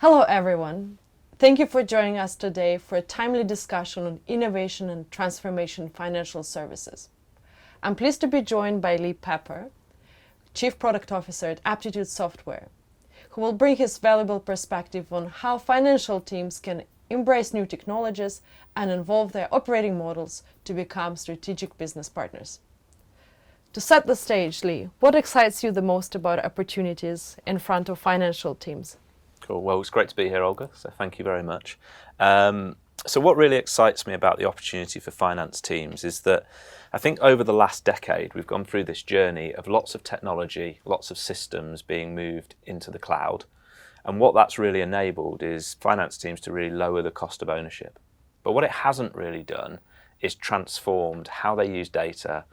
Hello everyone. Thank you for joining us today for a timely discussion on innovation and transformation financial services. I'm pleased to be joined by Leigh Pepper, Chief Product Officer at Aptitude Software, who will bring his valuable perspective on how financial teams can embrace new technologies and evolve their operating models to become strategic business partners. To set the stage, Leigh, what excites you the most about opportunities in front of financial teams? Cool. Well, it's great to be here, Olga, so thank you very much. So what really excites me about the opportunity for finance teams is that I think over the last decade, we've gone through this journey of lots of technology, lots of systems being moved into the cloud. And what that's really enabled is finance teams to really lower the cost of ownership. But what it hasn't really done is transformed how they use data,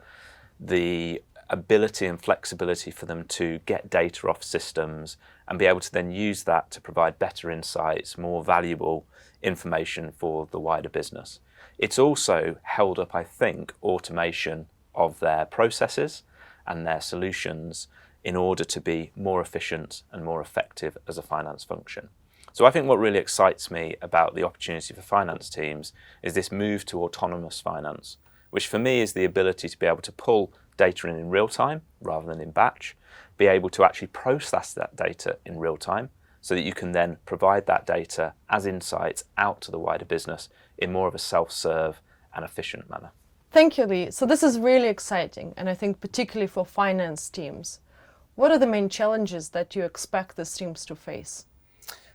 the ability and flexibility for them to get data off systems and be able to then use that to provide better insights, more valuable information for the wider business. It's also held up, I think, automation of their processes and their solutions in order to be more efficient and more effective as a finance function. So I think what really excites me about the opportunity for finance teams is this move to autonomous finance, which for me is the ability to be able to pull data in real time rather than in batch, be able to actually process that data in real time so that you can then provide that data as insights out to the wider business in more of a self-serve and efficient manner. Thank you, Leigh. So this is really exciting, and I think particularly for finance teams. What are the main challenges that you expect these teams to face?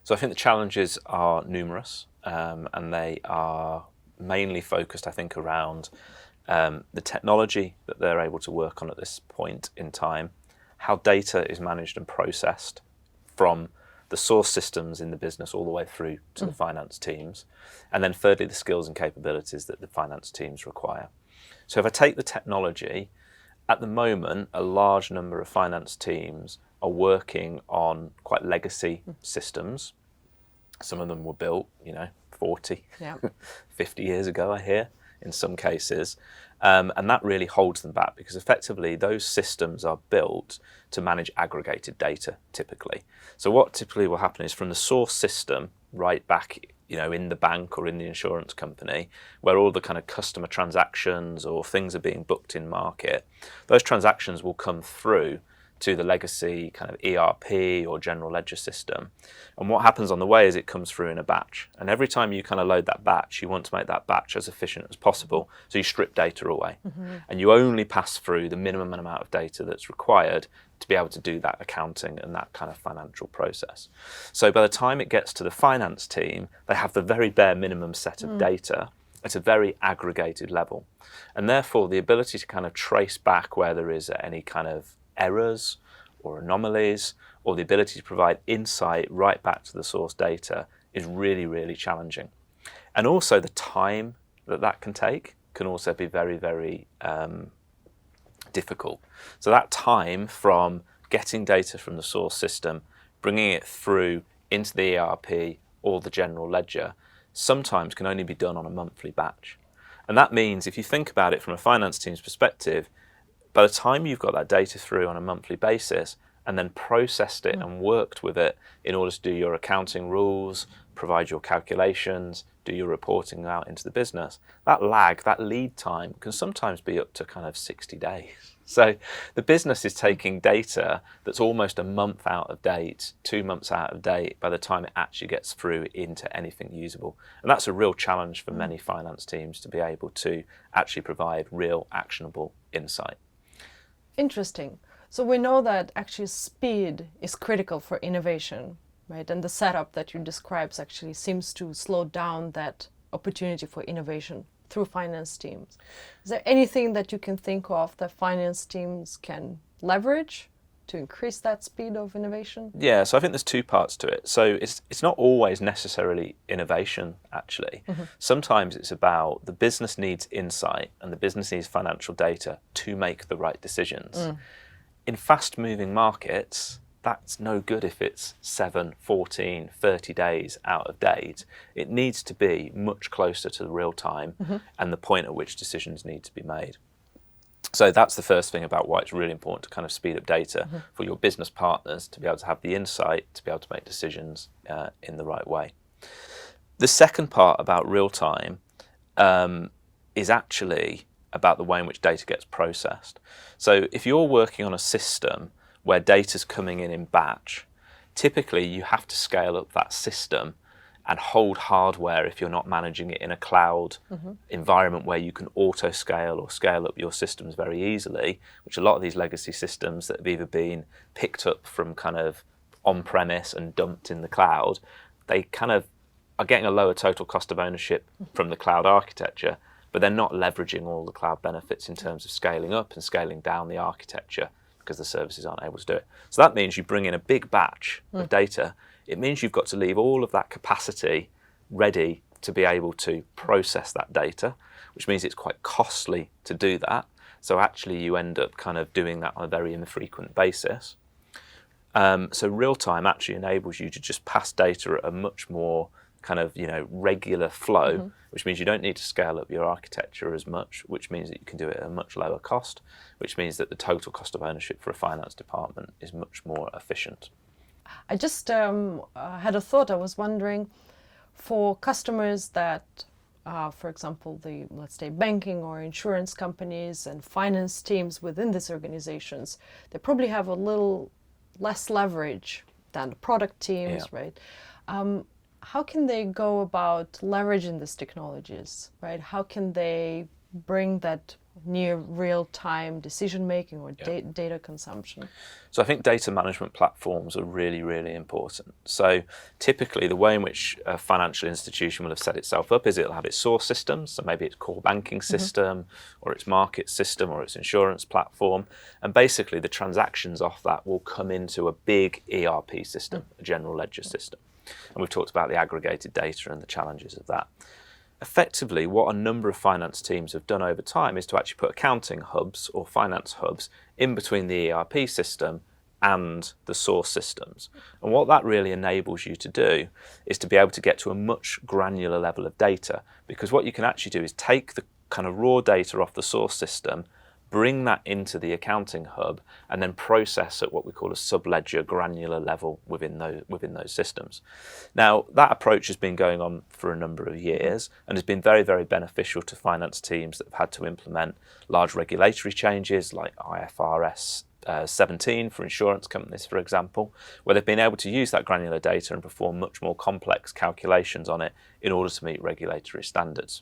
So I think the challenges are numerous, and they are mainly focused, I think, around the technology that they're able to work on at this point in time, how data is managed and processed from the source systems in the business all the way through to the finance teams, and then thirdly, the skills and capabilities that the finance teams require. So if I take the technology, at the moment, a large number of finance teams are working on quite legacy systems. Some of them were built, 40, 50 years ago, I hear, in some cases. And that really holds them back because effectively those systems are built to manage aggregated data typically. So what typically will happen is from the source system right back in the bank or in the insurance company where all the kind of customer transactions or things are being booked in market, those transactions will come through to the legacy kind of ERP or general ledger system. And what happens on the way is it comes through in a batch. And every time you kind of load that batch, you want to make that batch as efficient as possible. So you strip data away. And you only pass through the minimum amount of data that's required to be able to do that accounting and that kind of financial process. So by the time it gets to the finance team, they have the very bare minimum set of data at a very aggregated level. And therefore the ability to kind of trace back where there is any kind of errors or anomalies or the ability to provide insight right back to the source data is really, really challenging. And also the time that can take can also be very, very difficult. So that time from getting data from the source system, bringing it through into the ERP or the general ledger sometimes can only be done on a monthly batch. And that means if you think about it from a finance team's perspective, by the time you've got that data through on a monthly basis and then processed it and worked with it in order to do your accounting rules, provide your calculations, do your reporting out into the business, that lag, that lead time can sometimes be up to kind of 60 days. So the business is taking data that's almost a month out of date, 2 months out of date by the time it actually gets through into anything usable. And that's a real challenge for many finance teams to be able to actually provide real actionable insight. Interesting. So we know that actually speed is critical for innovation, right? And the setup that you described actually seems to slow down that opportunity for innovation through finance teams. Is there anything that you can think of that finance teams can leverage to increase that speed of innovation? Yeah, so I think there's two parts to it. So it's not always necessarily innovation, actually. Sometimes it's about the business needs insight and the business needs financial data to make the right decisions. In fast-moving markets, that's no good if it's 7, 14, 30 days out of date. It needs to be much closer to the real time and the point at which decisions need to be made. So that's the first thing about why it's really important to kind of speed up data for your business partners to be able to have the insight, to be able to make decisions in the right way. The second part about real time is actually about the way in which data gets processed. So if you're working on a system where data's coming in batch, typically you have to scale up that system and hold hardware if you're not managing it in a cloud environment where you can auto scale or scale up your systems very easily, which a lot of these legacy systems that have either been picked up from kind of on-premise and dumped in the cloud, they kind of are getting a lower total cost of ownership from the cloud architecture, but they're not leveraging all the cloud benefits in terms of scaling up and scaling down the architecture because the services aren't able to do it. So that means you bring in a big batch of data. It means you've got to leave all of that capacity ready to be able to process that data, which means it's quite costly to do that. So actually you end up kind of doing that on a very infrequent basis. So real time actually enables you to just pass data at a much more kind of, regular flow, which means you don't need to scale up your architecture as much, which means that you can do it at a much lower cost, which means that the total cost of ownership for a finance department is much more efficient. I just had a thought. I was wondering, for customers that, for example, let's say banking or insurance companies and finance teams within these organizations, they probably have a little less leverage than the product teams, right? How can they go about leveraging these technologies, right? How can they bring that near real-time decision-making or data consumption? So I think data management platforms are really, really important. So typically the way in which a financial institution will have set itself up is it'll have its source systems, so maybe its core banking system or its market system or its insurance platform, and basically the transactions off that will come into a big ERP system, a general ledger system. And we've talked about the aggregated data and the challenges of that. Effectively, what a number of finance teams have done over time is to actually put accounting hubs or finance hubs in between the ERP system and the source systems. And what that really enables you to do is to be able to get to a much granular level of data, because what you can actually do is take the kind of raw data off the source system, bring that into the accounting hub, and then process at what we call a sub-ledger granular level within those systems. Now, that approach has been going on for a number of years and has been very, very beneficial to finance teams that have had to implement large regulatory changes like IFRS 17 for insurance companies, for example, where they've been able to use that granular data and perform much more complex calculations on it in order to meet regulatory standards.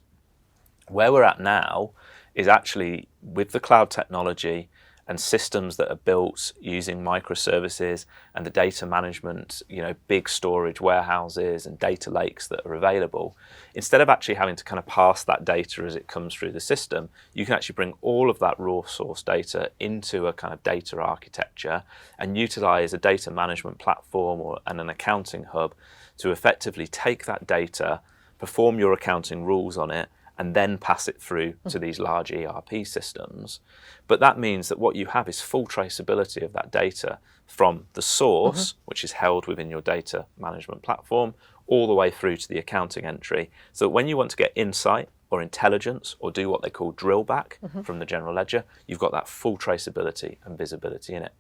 Where we're at now is actually with the cloud technology and systems that are built using microservices and the data management, big storage warehouses and data lakes that are available. Instead of actually having to kind of pass that data as it comes through the system, you can actually bring all of that raw source data into a kind of data architecture and utilize a data management platform and an accounting hub to effectively take that data, perform your accounting rules on it, and then pass it through to these large ERP systems. But that means that what you have is full traceability of that data from the source, which is held within your data management platform, all the way through to the accounting entry. So that when you want to get insight or intelligence or do what they call drill back from the general ledger, you've got that full traceability and visibility in it.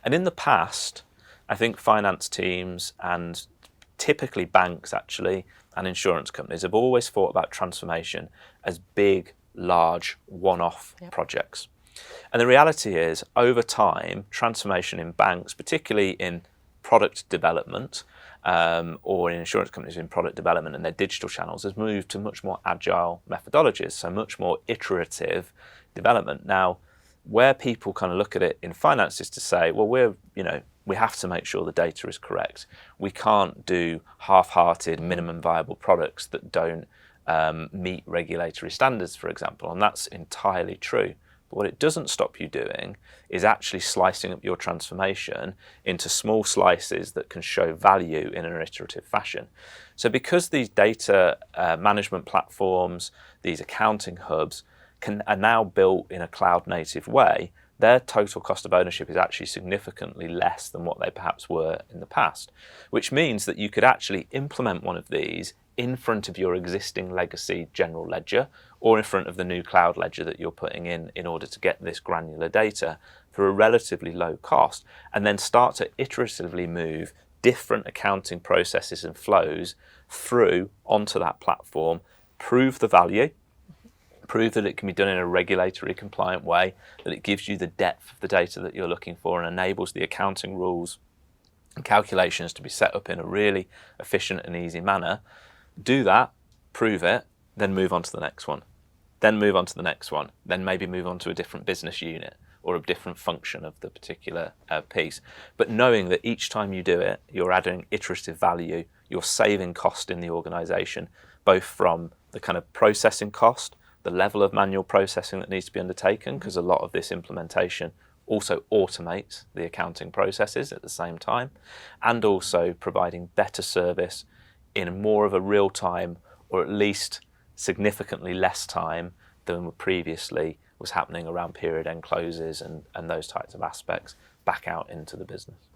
And in the past, I think finance teams and typically banks actually and insurance companies have always thought about transformation as big, large, one-off projects. And the reality is, over time, transformation in banks, particularly in product development, or in insurance companies in product development and their digital channels, has moved to much more agile methodologies, so much more iterative development. Now, where people kind of look at it in finance is to say, well, we have to make sure the data is correct. We can't do half-hearted minimum viable products that don't meet regulatory standards, for example, and that's entirely true. But what it doesn't stop you doing is actually slicing up your transformation into small slices that can show value in an iterative fashion. So because these data management platforms, these accounting hubs are now built in a cloud-native way, their total cost of ownership is actually significantly less than what they perhaps were in the past, which means that you could actually implement one of these in front of your existing legacy general ledger or in front of the new cloud ledger that you're putting in order to get this granular data for a relatively low cost, and then start to iteratively move different accounting processes and flows through onto that platform, prove the value, prove that it can be done in a regulatory compliant way, that it gives you the depth of the data that you're looking for and enables the accounting rules and calculations to be set up in a really efficient and easy manner. Do that, prove it, then move on to the next one. Then move on to the next one. Then maybe move on to a different business unit or a different function of the particular piece. But knowing that each time you do it, you're adding iterative value, you're saving cost in the organisation, both from the kind of processing cost, the level of manual processing that needs to be undertaken, because a lot of this implementation also automates the accounting processes at the same time, and also providing better service in more of a real time, or at least significantly less time than previously was happening around period end closes and those types of aspects back out into the business.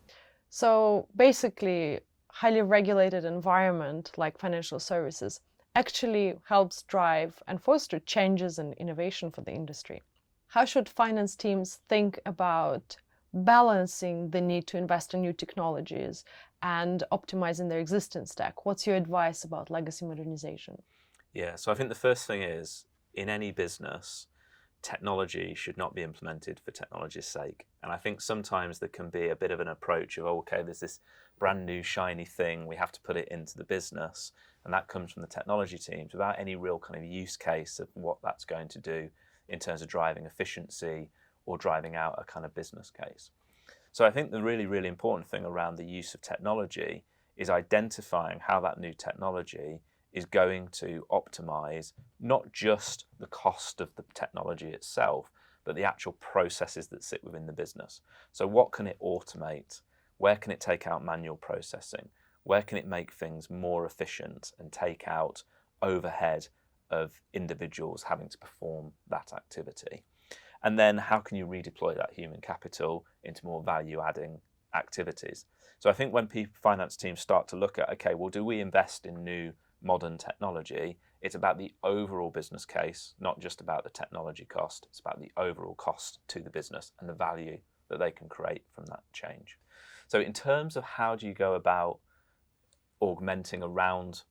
So basically, highly regulated environment like financial services actually helps drive and foster changes and innovation for the industry. How should finance teams think about balancing the need to invest in new technologies and optimizing their existing stack? What's your advice about legacy modernization? Yeah, so I think the first thing is, in any business, technology should not be implemented for technology's sake. And I think sometimes there can be a bit of an approach of, oh, okay, there's this brand new shiny thing, we have to put it into the business. And that comes from the technology teams without any real kind of use case of what that's going to do in terms of driving efficiency or driving out a kind of business case. So I think the really, really important thing around the use of technology is identifying how that new technology is going to optimize not just the cost of the technology itself, but the actual processes that sit within the business. So what can it automate? Where can it take out manual processing? Where can it make things more efficient and take out overhead of individuals having to perform that activity? And then how can you redeploy that human capital into more value-adding activities? So I think when finance teams start to look at, okay, well, do we invest in new modern technology? It's about the overall business case, not just about the technology cost. It's about the overall cost to the business and the value that they can create from that change. So in terms of how do you go about augmenting around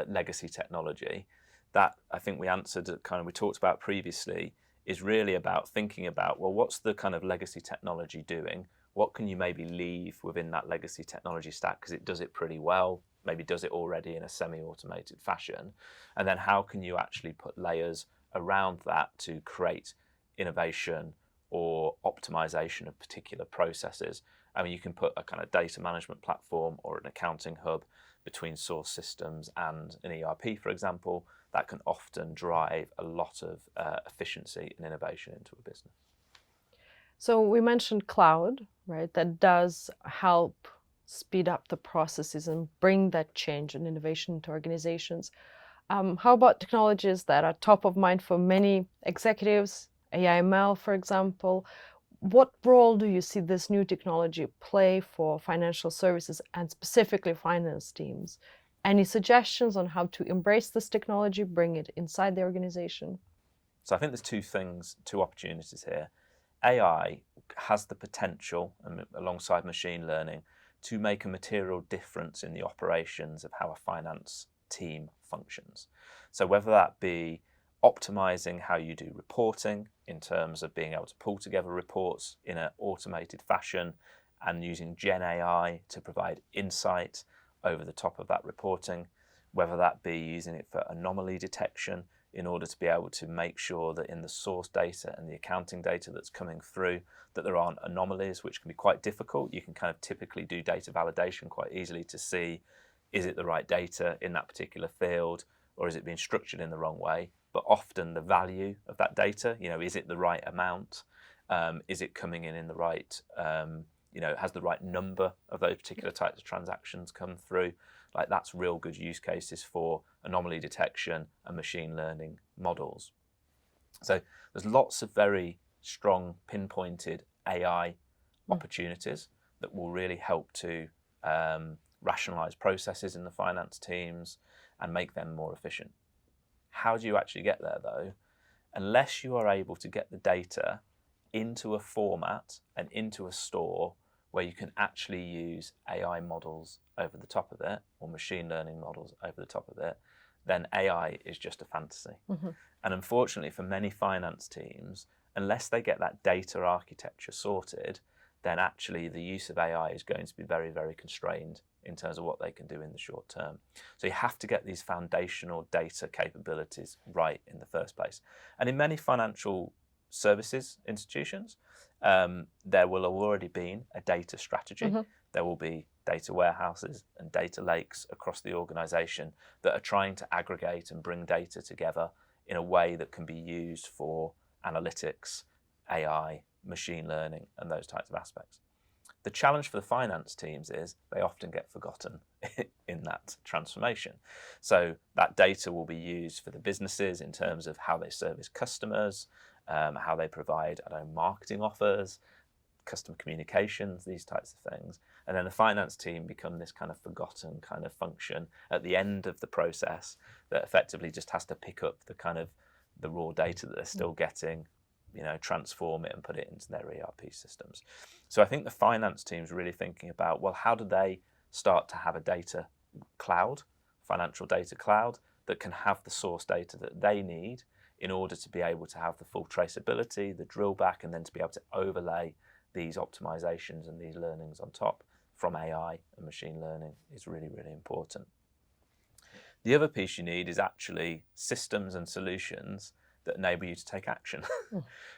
legacy technology, that I think we answered, we talked about previously, is really about thinking about, well, what's the kind of legacy technology doing? What can you maybe leave within that legacy technology stack because it does it pretty well, maybe does it already in a semi-automated fashion? And then how can you actually put layers around that to create innovation or optimization of particular processes? I mean, you can put a kind of data management platform or an accounting hub between source systems and an ERP, for example, that can often drive a lot of efficiency and innovation into a business. So we mentioned cloud, right? That does help speed up the processes and bring that change and innovation to organizations. How about technologies that are top of mind for many executives, AI/ML, for example? What role do you see this new technology play for financial services and specifically finance teams? Any suggestions on how to embrace this technology, bring it inside the organization? So I think there's two opportunities here. AI has the potential, alongside machine learning, to make a material difference in the operations of how a finance team functions. So whether that be optimizing how you do reporting in terms of being able to pull together reports in an automated fashion and using Gen AI to provide insight over the top of that reporting, whether that be using it for anomaly detection in order to be able to make sure that in the source data and the accounting data that's coming through, that there aren't anomalies, which can be quite difficult. You can kind of typically do data validation quite easily to see, is it the right data in that particular field, or is it being structured in the wrong way? But often the value of that data, is it the right amount? Is it coming in the right, has the right number of those particular types of transactions come through? Like, that's real good use cases for anomaly detection and machine learning models. So there's lots of very strong pinpointed AI opportunities that will really help to rationalize processes in the finance teams and make them more efficient. How do you actually get there though? Unless you are able to get the data into a format and into a store where you can actually use AI models over the top of it, or machine learning models over the top of it, then AI is just a fantasy. And unfortunately for many finance teams, unless they get that data architecture sorted, then actually the use of AI is going to be very, very constrained in terms of what they can do in the short term. So you have to get these foundational data capabilities right in the first place. And in many financial services institutions, there will have already been a data strategy. There will be data warehouses and data lakes across the organization that are trying to aggregate and bring data together in a way that can be used for analytics, AI, machine learning, and those types of aspects. The challenge for the finance teams is they often get forgotten in that transformation. So that data will be used for the businesses in terms of how they service customers, how they provide, marketing offers, customer communications, these types of things. And then the finance team become this kind of forgotten kind of function at the end of the process that effectively just has to pick up the kind of the raw data that they're still getting, transform it and put it into their ERP systems. So I think the finance team's really thinking about, well, how do they start to have a data cloud, financial data cloud, that can have the source data that they need in order to be able to have the full traceability, the drill back, and then to be able to overlay these optimizations and these learnings on top from AI and machine learning is really, really important. The other piece you need is actually systems and solutions that enable you to take action.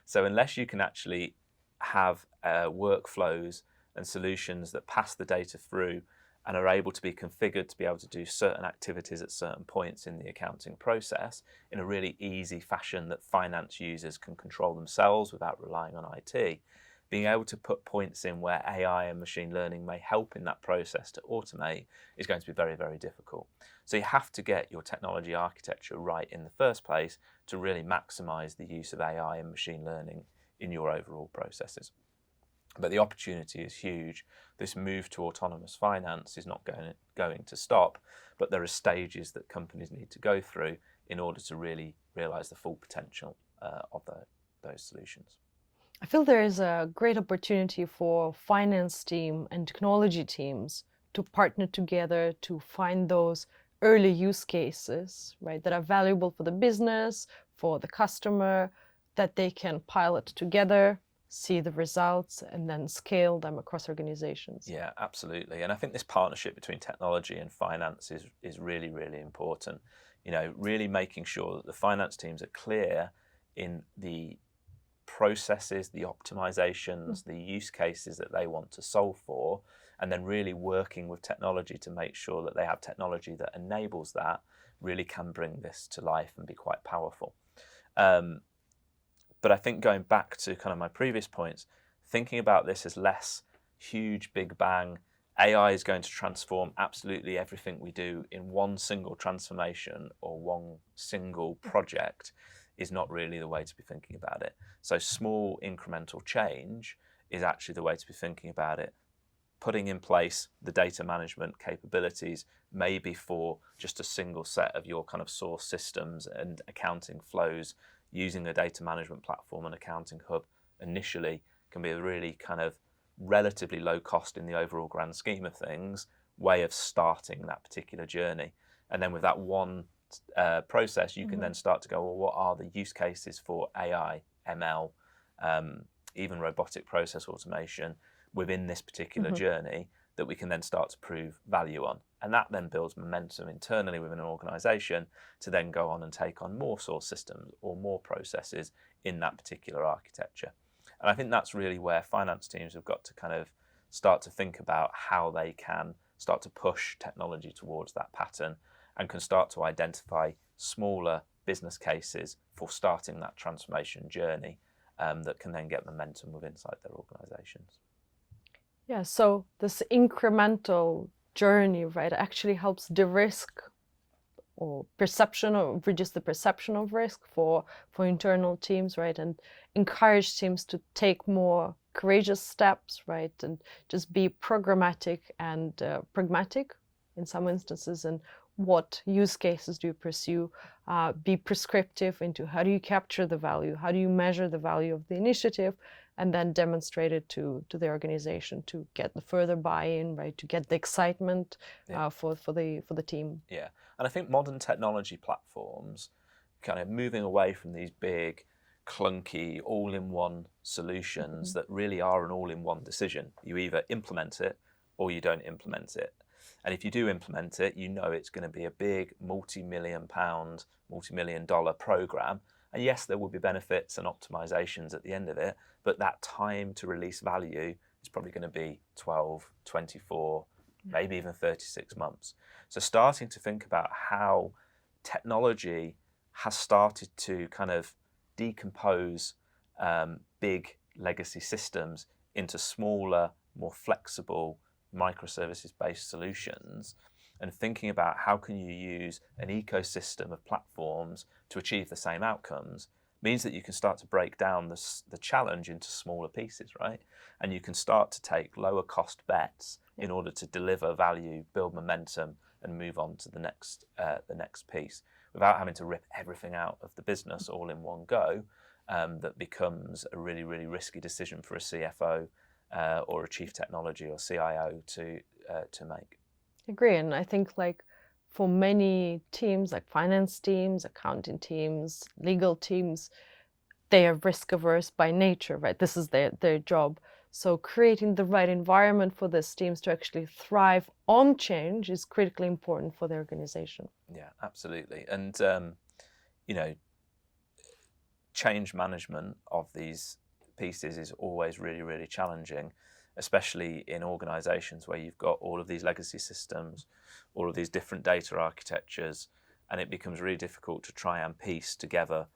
So unless you can actually have workflows and solutions that pass the data through and are able to be configured to be able to do certain activities at certain points in the accounting process in a really easy fashion that finance users can control themselves without relying on IT, being able to put points in where AI and machine learning may help in that process to automate is going to be very, very difficult. So you have to get your technology architecture right in the first place to really maximize the use of AI and machine learning in your overall processes. But the opportunity is huge. This move to autonomous finance is not going to stop, but there are stages that companies need to go through in order to really realize the full potential of those solutions. I feel there is a great opportunity for finance team and technology teams to partner together to find those early use cases, right, that are valuable for the business, for the customer, that they can pilot together, see the results, and then scale them across organizations. Yeah, absolutely. And I think this partnership between technology and finance is really, really important. Really making sure that the finance teams are clear in the processes, the optimizations, the use cases that they want to solve for, and then really working with technology to make sure that they have technology that enables that, really can bring this to life and be quite powerful. But I think going back to kind of my previous points, thinking about this as less huge, big bang, AI is going to transform absolutely everything we do in one single transformation or one single project is not really the way to be thinking about it. So small incremental change is actually the way to be thinking about it. Putting in place the data management capabilities, maybe for just a single set of your kind of source systems and accounting flows, using a data management platform and accounting hub initially can be a really kind of relatively low cost in the overall grand scheme of things way of starting that particular journey. And then with that one process, you can then start to go, well, what are the use cases for AI, ML, even robotic process automation within this particular journey that we can then start to prove value on. And that then builds momentum internally within an organization to then go on and take on more source systems or more processes in that particular architecture. And I think that's really where finance teams have got to kind of start to think about how they can start to push technology towards that pattern and can start to identify smaller business cases for starting that transformation journey that can then get momentum within inside their organizations. Yeah, so this incremental journey, right, actually helps de-risk or perception, or reduce the perception of risk for internal teams, right, and encourage teams to take more courageous steps, right, and just be programmatic and pragmatic in some instances, and what use cases do you pursue, be prescriptive into how do you capture the value, how do you measure the value of the initiative, and then demonstrate it to the organization to get the further buy-in, right? To get the excitement for the team. Yeah, and I think modern technology platforms, kind of moving away from these big, clunky, all-in-one solutions that really are an all-in-one decision. You either implement it or you don't implement it. And if you do implement it, you know it's going to be a big multi-million pound, multi-million dollar program. And yes, there will be benefits and optimizations at the end of it, but that time to release value is probably going to be 12, 24, maybe even 36 months. So starting to think about how technology has started to kind of decompose big legacy systems into smaller, more flexible microservices-based solutions, and thinking about how can you use an ecosystem of platforms to achieve the same outcomes means that you can start to break down the challenge into smaller pieces, right? And you can start to take lower cost bets in order to deliver value, build momentum, and move on to the next piece without having to rip everything out of the business all in one go. That becomes a really, really risky decision for a CFO or a chief technology or CIO to make. I agree, and I think like for many teams, like finance teams, accounting teams, legal teams, they are risk averse by nature, right? This is their job. So creating the right environment for these teams to actually thrive on change is critically important for the organization. Yeah, absolutely. And change management of these pieces is always really, really challenging, especially in organizations where you've got all of these legacy systems, all of these different data architectures, and it becomes really difficult to try and piece together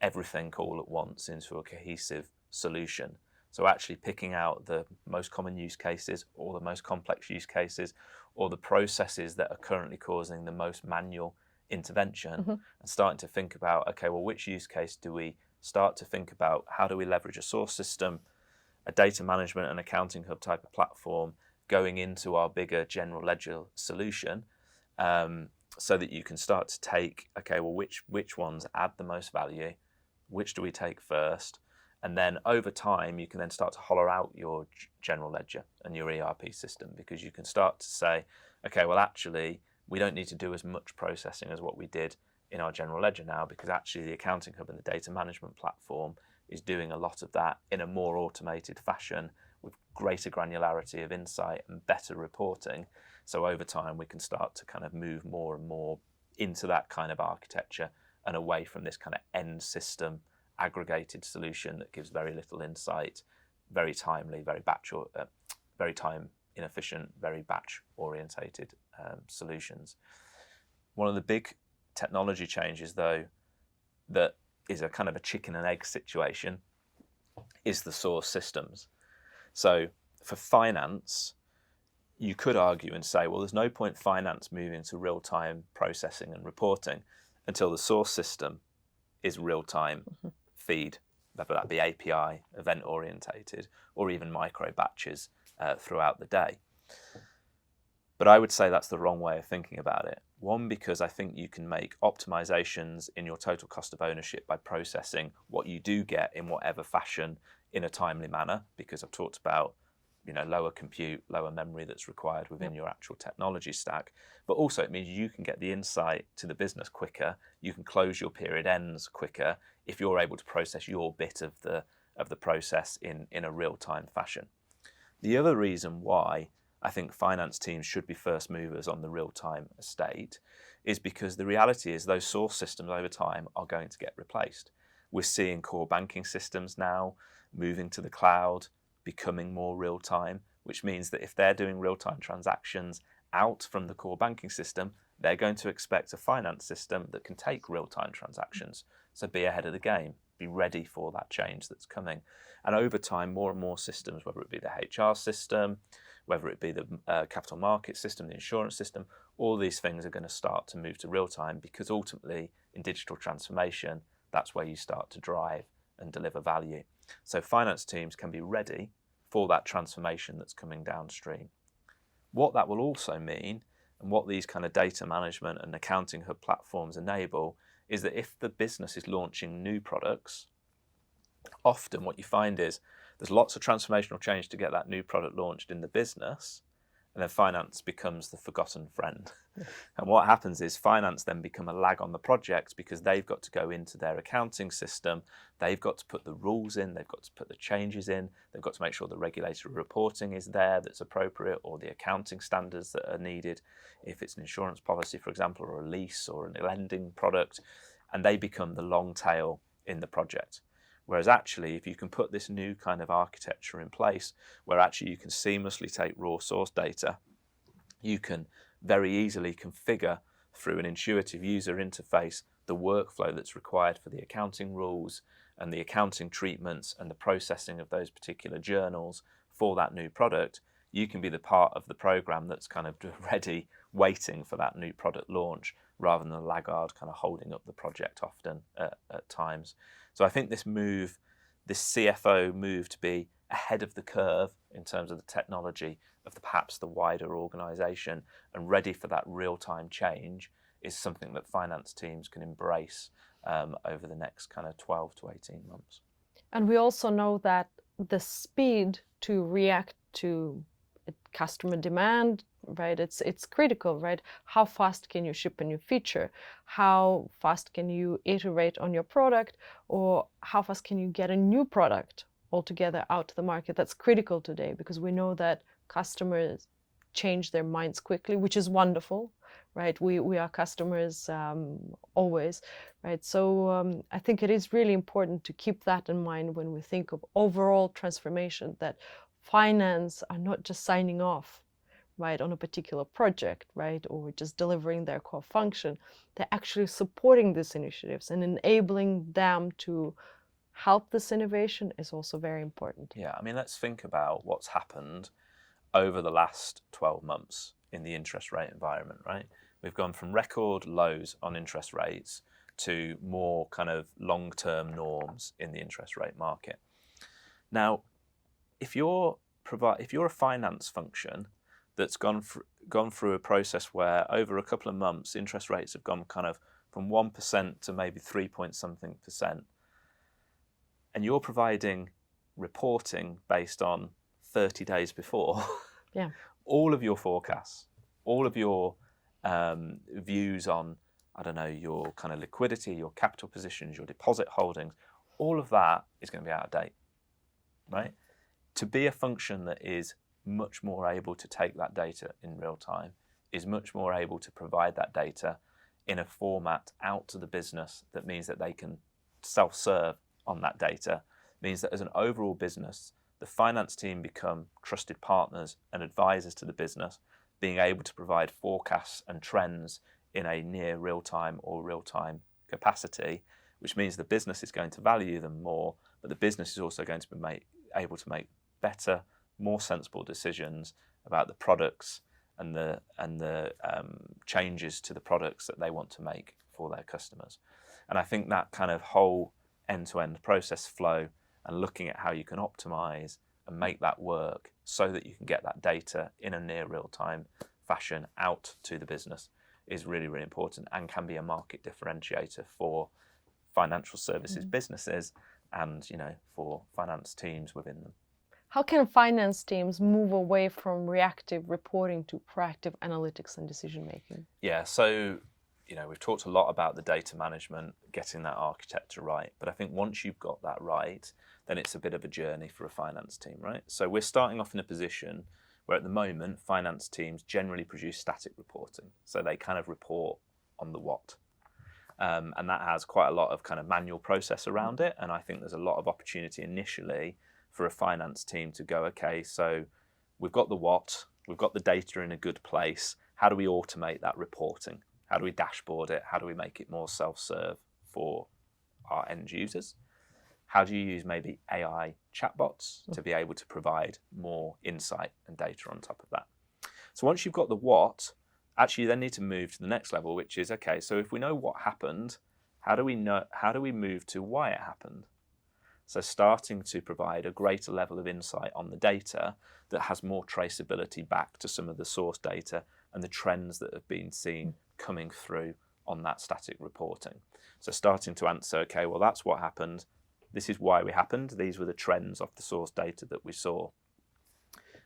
everything all at once into a cohesive solution. So actually picking out the most common use cases or the most complex use cases or the processes that are currently causing the most manual intervention and starting to think about, okay, well, which use case do we start to think about? How do we leverage a source system, a data management and accounting hub type of platform going into our bigger general ledger solution, so that you can start to take, okay, well, which ones add the most value? Which do we take first? And then over time, you can then start to hollow out your general ledger and your ERP system, because you can start to say, okay, well, actually, we don't need to do as much processing as what we did in our general ledger now, because actually the accounting hub and the data management platform is doing a lot of that in a more automated fashion with greater granularity of insight and better reporting. So over time, we can start to kind of move more and more into that kind of architecture and away from this kind of end system aggregated solution that gives very little insight, very timely, very time inefficient, very batch orientated solutions. One of the big technology changes, though, that is a kind of a chicken and egg situation is the source systems. So for finance, you could argue and say, well, there's no point finance moving to real-time processing and reporting until the source system is real-time feed, whether that be API, event-orientated, or even micro batches throughout the day. But I would say that's the wrong way of thinking about it. One, because I think you can make optimizations in your total cost of ownership by processing what you do get in whatever fashion in a timely manner, because I've talked about lower compute, lower memory that's required within your actual technology stack. But also it means you can get the insight to the business quicker. You can close your period ends quicker if you're able to process your bit of the process in a real-time fashion. The other reason why I think finance teams should be first movers on the real-time estate is because the reality is those source systems over time are going to get replaced. We're seeing core banking systems now moving to the cloud, becoming more real-time, which means that if they're doing real-time transactions out from the core banking system, they're going to expect a finance system that can take real-time transactions. So be ahead of the game, be ready for that change that's coming. And over time, more and more systems, whether it be the HR system, whether it be the capital market system, the insurance system, all these things are going to start to move to real-time, because ultimately in digital transformation, that's where you start to drive and deliver value. So finance teams can be ready for that transformation that's coming downstream. What that will also mean And what these kind of data management and accounting hub platforms enable is that if the business is launching new products, often what you find is there's lots of transformational change to get that new product launched in the business, and then finance becomes the forgotten friend. And what happens is finance then become a lag on the project because they've got to go into their accounting system, they've got to put the rules in, they've got to put the changes in, they've got to make sure the regulatory reporting is there that's appropriate, or the accounting standards that are needed, if it's an insurance policy, for example, or a lease or a lending product, and they become the long tail in the project. Whereas actually, if you can put this new kind of architecture in place, where actually you can seamlessly take raw source data, you can very easily configure through an intuitive user interface the workflow that's required for the accounting rules and the accounting treatments and the processing of those particular journals for that new product. You can be the part of the program that's kind of ready, waiting for that new product launch, rather than the laggard kind of holding up the project often at times. So I think this CFO move to be ahead of the curve in terms of the technology of perhaps the wider organisation and ready for that real-time change is something that finance teams can embrace over the next kind of 12 to 18 months. And we also know that the speed to react to customer demand, right? It's critical, right? How fast can you ship a new feature? How fast can you iterate on your product? Or how fast can you get a new product altogether out to the market? That's critical today because we know that customers change their minds quickly, which is wonderful, right? We are customers always, right? So I think it is really important to keep that in mind when we think of overall transformation, that finance are not just signing off, right, on a particular project, right, or just delivering their core function. They're actually supporting these initiatives and enabling them to help this innovation is also very important. Yeah, I mean, let's think about what's happened over the last 12 months in the interest rate environment, right? We've gone from record lows on interest rates to more kind of long-term norms in the interest rate market. Now, if you're a finance function that's gone through a process where over a couple of months interest rates have gone kind of from 1% to maybe 3 point something percent, and you're providing reporting based on 30 days before, yeah, all of your forecasts, all of your views on, I don't know, your kind of liquidity, your capital positions, your deposit holdings, all of that is going to be out of date, right? To be a function that is much more able to take that data in real time, is much more able to provide that data in a format out to the business that means that they can self-serve on that data, means that as an overall business, the finance team become trusted partners and advisors to the business, being able to provide forecasts and trends in a near real-time or real-time capacity, which means the business is going to value them more, but the business is also going to be able to make better, more sensible decisions about the products and the changes to the products that they want to make for their customers. And I think that kind of whole end-to-end process flow and looking at how you can optimize and make that work so that you can get that data in a near real-time fashion out to the business is really, really important and can be a market differentiator for financial services businesses and, you know, for finance teams within them. How can finance teams move away from reactive reporting to proactive analytics and decision making? Yeah, so, you know, we've talked a lot about the data management, getting that architecture right. But I think once you've got that right, then it's a bit of a journey for a finance team, right? So we're starting off in a position where at the moment, finance teams generally produce static reporting. So they kind of report on the what. And that has quite a lot of kind of manual process around it. And I think there's a lot of opportunity initially for a finance team to go, okay, so we've got the what, we've got the data in a good place. How do we automate that reporting? How do we dashboard it? How do we make it more self-serve for our end users? How do you use maybe AI chatbots to be able to provide more insight and data on top of that? So once you've got the what, actually you then need to move to the next level, which is, okay, so if we know what happened, how do we move to why it happened? So starting to provide a greater level of insight on the data that has more traceability back to some of the source data and the trends that have been seen coming through on that static reporting. So starting to answer, okay, well, that's what happened. This is why we happened. These were the trends of the source data that we saw.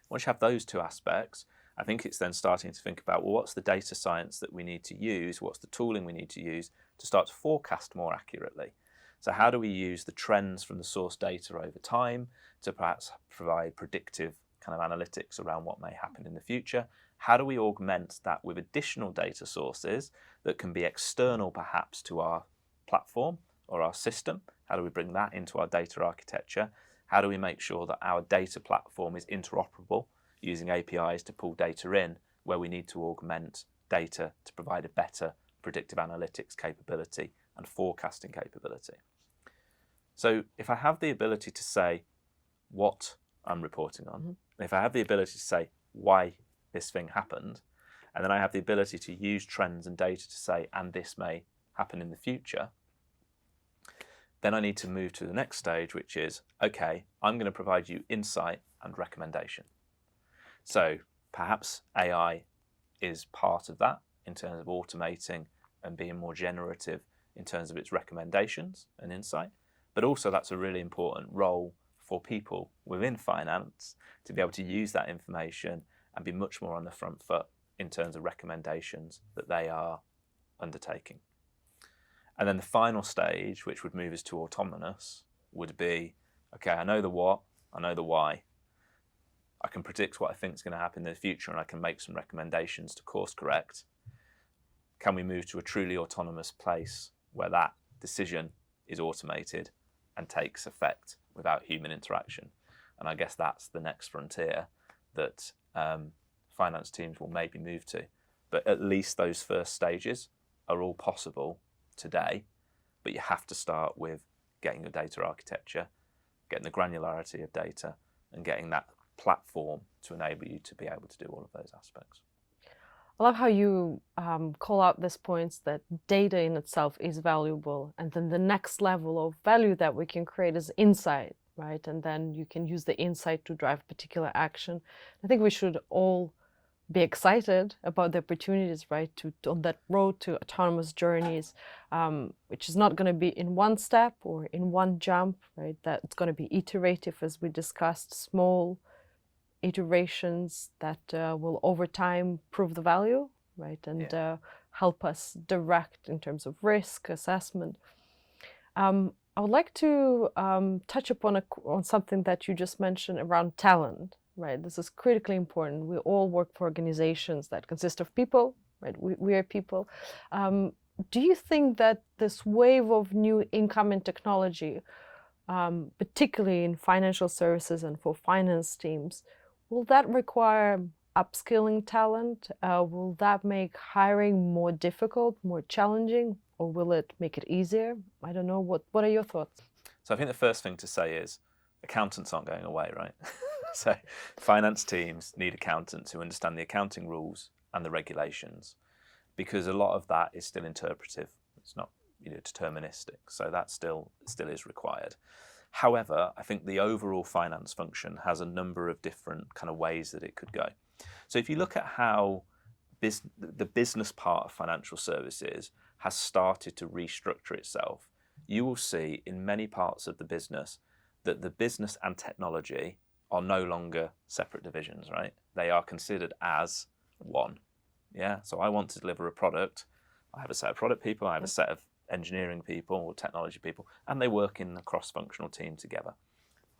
Once you have those two aspects, I think it's then starting to think about, well, what's the data science that we need to use? What's the tooling we need to use to start to forecast more accurately? So how do we use the trends from the source data over time to perhaps provide predictive kind of analytics around what may happen in the future? How do we augment that with additional data sources that can be external perhaps to our platform or our system? How do we bring that into our data architecture? How do we make sure that our data platform is interoperable using APIs to pull data in where we need to augment data to provide a better predictive analytics capability and forecasting capability? So if I have the ability to say what I'm reporting on, if I have the ability to say why this thing happened, and then I have the ability to use trends and data to say, and this may happen in the future, then I need to move to the next stage, which is, okay, I'm going to provide you insight and recommendation. So perhaps AI is part of that in terms of automating and being more generative in terms of its recommendations and insight. But also that's a really important role for people within finance to be able to use that information and be much more on the front foot in terms of recommendations that they are undertaking. And then the final stage, which would move us to autonomous, would be, okay, I know the what, I know the why. I can predict what I think is going to happen in the future and I can make some recommendations to course correct. Can we move to a truly autonomous place where that decision is automated and takes effect without human interaction? And I guess that's the next frontier that finance teams will maybe move to. But at least those first stages are all possible today, but you have to start with getting your data architecture, getting the granularity of data, and getting that platform to enable you to be able to do all of those aspects. I love how you call out this points that data in itself is valuable, and then the next level of value that we can create is insight, right? And then you can use the insight to drive particular action. I think we should all be excited about the opportunities, right, on that road to autonomous journeys, which is not going to be in one step or in one jump, right? That it's going to be iterative, as we discussed, small iterations that will over time prove the value, right, and help us direct in terms of risk assessment. I would like to touch upon on something that you just mentioned around talent. Right, this is critically important. We all work for organizations that consist of people, right? We are people. Do you think that this wave of new incoming technology, particularly in financial services and for finance teams, will that require upskilling talent? Will that make hiring more difficult, more challenging, or will it make it easier? I don't know. What are your thoughts? So I think the first thing to say is accountants aren't going away, right? So finance teams need accountants who understand the accounting rules and the regulations, because a lot of that is still interpretive. It's not deterministic. So that still is required. However, I think the overall finance function has a number of different kind of ways that it could go. So if you look at how the business part of financial services has started to restructure itself, you will see in many parts of the business that the business and technology are no longer separate divisions, right? They are considered as one. Yeah. So I want to deliver a product. I have a set of product people, I have a set of engineering people or technology people, and they work in a cross-functional team together.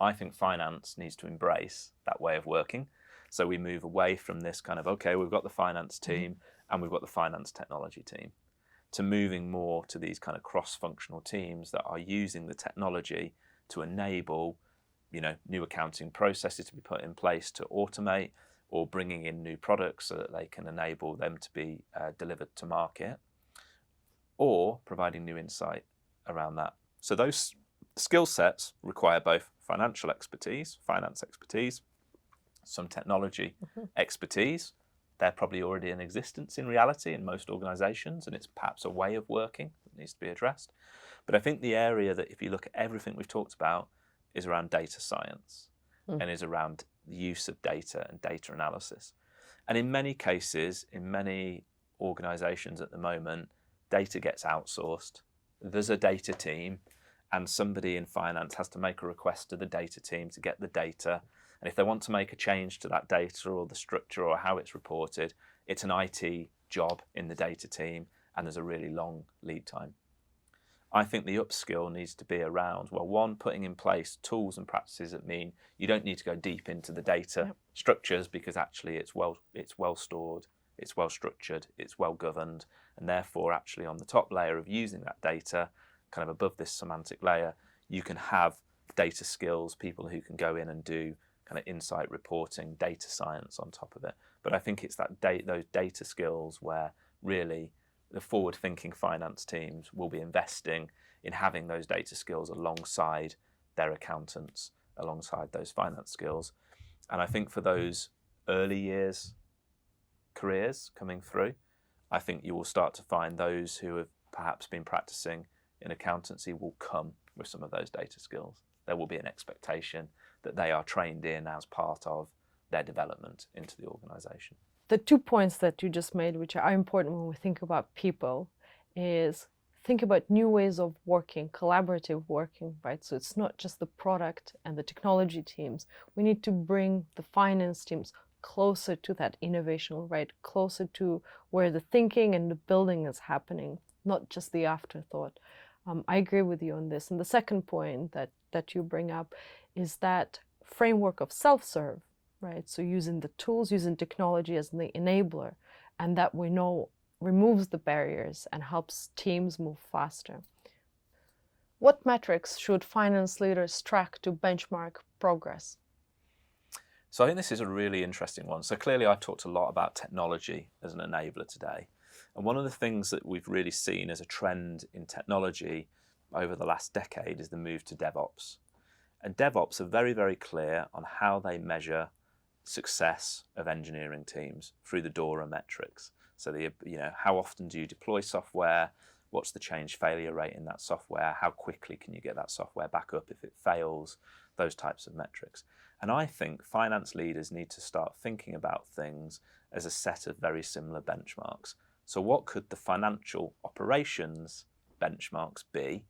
I think finance needs to embrace that way of working. So we move away from this kind of, okay, we've got the finance team and we've got the finance technology team, to moving more to these kind of cross-functional teams that are using the technology to enable, new accounting processes to be put in place to automate, or bringing in new products so that they can enable them to be delivered to market, or providing new insight around that. So those skill sets require both financial expertise, finance expertise, some technology expertise. They're probably already in existence in reality in most organizations, and it's perhaps a way of working that needs to be addressed. But I think the area that, if you look at everything we've talked about, is around data science and is around the use of data and data analysis. And in many cases, in many organizations at the moment, data gets outsourced. There's a data team, and somebody in finance has to make a request to the data team to get the data. And if they want to make a change to that data or the structure or how it's reported, it's an IT job in the data team, and there's a really long lead time. I think the upskill needs to be around, well, one, putting in place tools and practices that mean you don't need to go deep into the data structures, because actually it's well stored, it's well structured, it's well governed, and therefore actually on the top layer of using that data, kind of above this semantic layer, you can have data skills, people who can go in and do kind of insight reporting, data science on top of it. But I think it's those data skills where really the forward-thinking finance teams will be investing in having those data skills alongside their accountants, alongside those finance skills. And I think for those early years careers coming through, I think you will start to find those who have perhaps been practicing in accountancy will come with some of those data skills. There will be an expectation that they are trained in as part of their development into the organisation. The 2 points that you just made, which are important when we think about people, is think about new ways of working, collaborative working, right? So it's not just the product and the technology teams. We need to bring the finance teams closer to that innovation, right? Closer to where the thinking and the building is happening, not just the afterthought. I agree with you on this. And the second point that you bring up is that framework of self-serve, right? So using the tools, using technology as the enabler, and that we know removes the barriers and helps teams move faster. What metrics should finance leaders track to benchmark progress? So I think this is a really interesting one. So clearly I've talked a lot about technology as an enabler today. And one of the things that we've really seen as a trend in technology over the last decade is the move to DevOps. And DevOps are very, very clear on how they measure success of engineering teams through the DORA metrics. So how often do you deploy software? What's the change failure rate in that software? How quickly can you get that software back up if it fails? Those types of metrics. And I think finance leaders need to start thinking about things as a set of very similar benchmarks. So what could the financial operations benchmarks be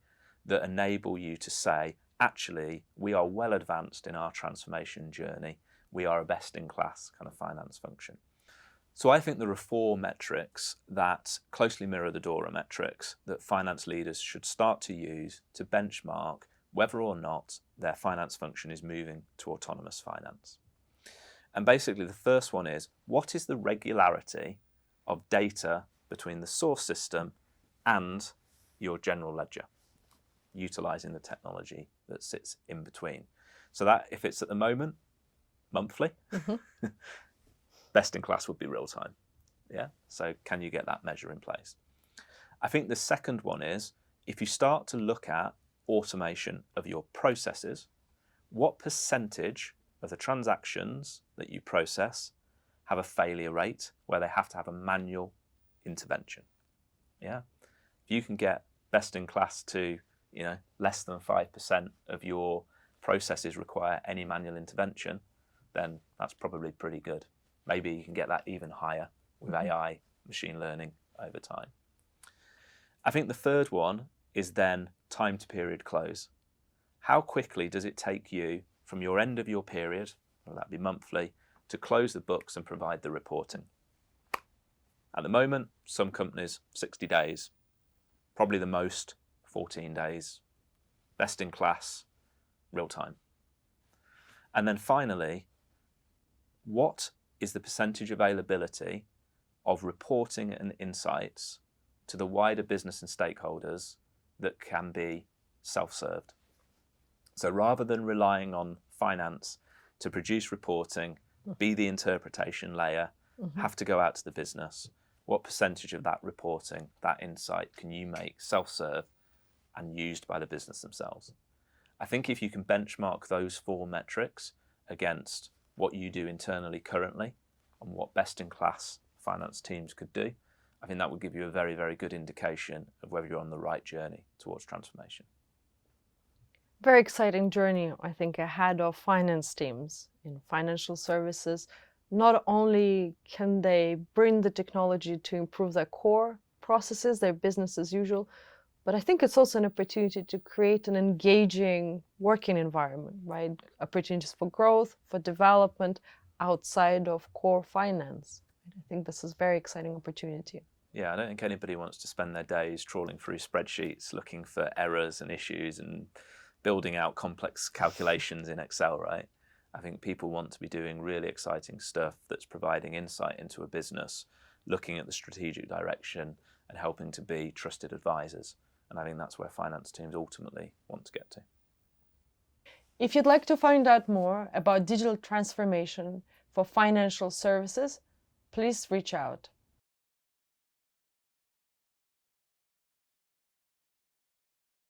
that enable you to say, actually, we are well advanced in our transformation journey. We are a best-in-class kind of finance function. So I think there are 4 metrics that closely mirror the DORA metrics that finance leaders should start to use to benchmark whether or not their finance function is moving to autonomous finance. And basically the first one is, what is the regularity of data between the source system and your general ledger, utilising the technology that sits in between? So that if it's at the moment, monthly, best in class would be real time. Yeah. So can you get that measure in place? I think the second one is, if you start to look at automation of your processes, what percentage of the transactions that you process have a failure rate where they have to have a manual intervention? Yeah. If you can get best in class to, less than 5% of your processes require any manual intervention, then that's probably pretty good. Maybe you can get that even higher with AI, machine learning over time. I think the third one is then time to period close. How quickly does it take you from your end of your period, whether that be monthly, to close the books and provide the reporting? At the moment, some companies, 60 days, probably the most, 14 days, best in class, real time. And then finally, what is the percentage availability of reporting and insights to the wider business and stakeholders that can be self-served? So rather than relying on finance to produce reporting, be the interpretation layer, have to go out to the business, what percentage of that reporting, that insight can you make self-serve and used by the business themselves? I think if you can benchmark those 4 metrics against what you do internally currently and what best-in-class finance teams could do, I think that would give you a very, very good indication of whether you're on the right journey towards transformation. Very exciting journey, I think, ahead of finance teams in financial services, not only can they bring the technology to improve their core processes, their business as usual, but I think it's also an opportunity to create an engaging working environment, right? Opportunities for growth, for development outside of core finance. I think this is a very exciting opportunity. Yeah, I don't think anybody wants to spend their days trawling through spreadsheets, looking for errors and issues and building out complex calculations in Excel, right? I think people want to be doing really exciting stuff that's providing insight into a business, looking at the strategic direction and helping to be trusted advisors. And I think that's where finance teams ultimately want to get to. If you'd like to find out more about digital transformation for financial services, please reach out.